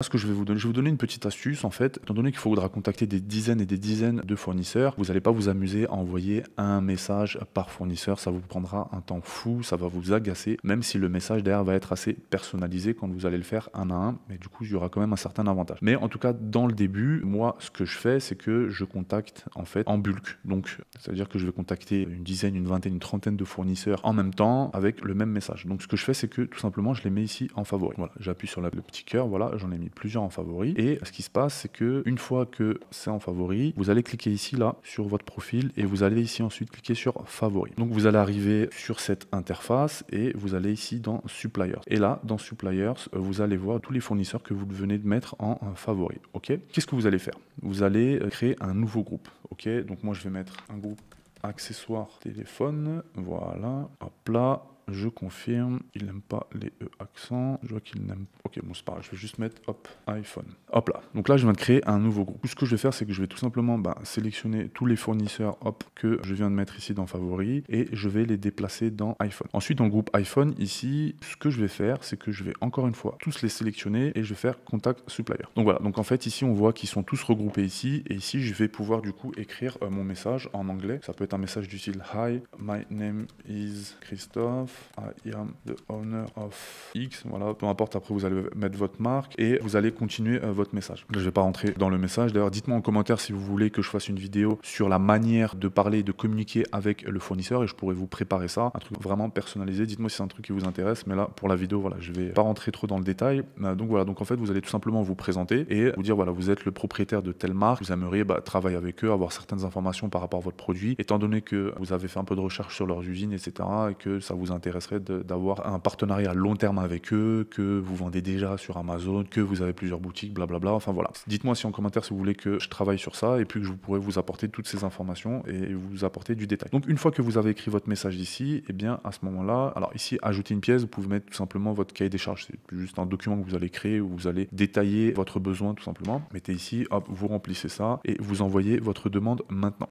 Ce que je vais vous donner une petite astuce en fait, étant donné qu'il faudra contacter des dizaines et des dizaines de fournisseurs, vous n'allez pas vous amuser à envoyer un message par fournisseur, ça vous prendra un temps fou, ça va vous agacer, même si le message derrière va être assez personnalisé quand vous allez le faire un à un, mais du coup il y aura quand même un certain avantage. Mais en tout cas dans le début, moi ce que je fais c'est que je contacte en fait en bulk, donc ça veut dire que je vais contacter une dizaine, une vingtaine, une trentaine de fournisseurs en même temps avec le même message. Donc ce que je fais c'est que tout simplement je les mets ici en favori. Voilà, j'appuie sur le petit cœur, voilà, j'en ai mis plusieurs en favoris. Et ce qui se passe, c'est que une fois que c'est en favori, vous allez cliquer ici là sur votre profil et vous allez ici ensuite cliquer sur favoris. Donc vous allez arriver sur cette interface et vous allez ici dans suppliers. Et là, dans suppliers, vous allez voir tous les fournisseurs que vous venez de mettre en favoris. Ok. Qu'est-ce que vous allez faire? Vous allez créer un nouveau groupe. Ok. Donc moi je vais mettre un groupe accessoires téléphone. Voilà. Hop là. Je confirme, il n'aime pas les E accents, je vois qu'il n'aime... Ok, bon c'est pas grave, je vais juste mettre, hop, iPhone. Hop là, donc là je viens de créer un nouveau groupe. Ce que je vais faire, c'est que je vais tout simplement sélectionner tous les fournisseurs, hop, que je viens de mettre ici dans favoris, et je vais les déplacer dans iPhone. Ensuite, dans le groupe iPhone, ici, ce que je vais faire, c'est que je vais encore une fois tous les sélectionner, et je vais faire contact supplier. Donc voilà, donc en fait, ici, on voit qu'ils sont tous regroupés ici, et ici, je vais pouvoir du coup écrire mon message en anglais. Ça peut être un message du style, Hi, my name is Christophe. I am the owner of X, voilà, peu importe, après vous allez mettre votre marque et vous allez continuer votre message. Là, je vais pas rentrer dans le message, d'ailleurs dites-moi en commentaire si vous voulez que je fasse une vidéo sur la manière de parler et de communiquer avec le fournisseur et je pourrais vous préparer ça, un truc vraiment personnalisé, dites-moi si c'est un truc qui vous intéresse, mais là pour la vidéo, voilà, je vais pas rentrer trop dans le détail, donc voilà, donc en fait vous allez tout simplement vous présenter et vous dire voilà, vous êtes le propriétaire de telle marque, vous aimeriez travailler avec eux, avoir certaines informations par rapport à votre produit, étant donné que vous avez fait un peu de recherche sur leurs usines, etc., et que ça vous intéresserait d'avoir un partenariat à long terme avec eux, que vous vendez déjà sur Amazon, que vous avez plusieurs boutiques, blablabla, enfin voilà. Dites-moi si en commentaire si vous voulez que je travaille sur ça et puis que je pourrais vous apporter toutes ces informations et vous apporter du détail. Donc une fois que vous avez écrit votre message ici, et bien à ce moment-là, alors ici ajouter une pièce, vous pouvez mettre tout simplement votre cahier des charges, c'est juste un document que vous allez créer où vous allez détailler votre besoin tout simplement. Mettez ici, hop, vous remplissez ça et vous envoyez votre demande maintenant.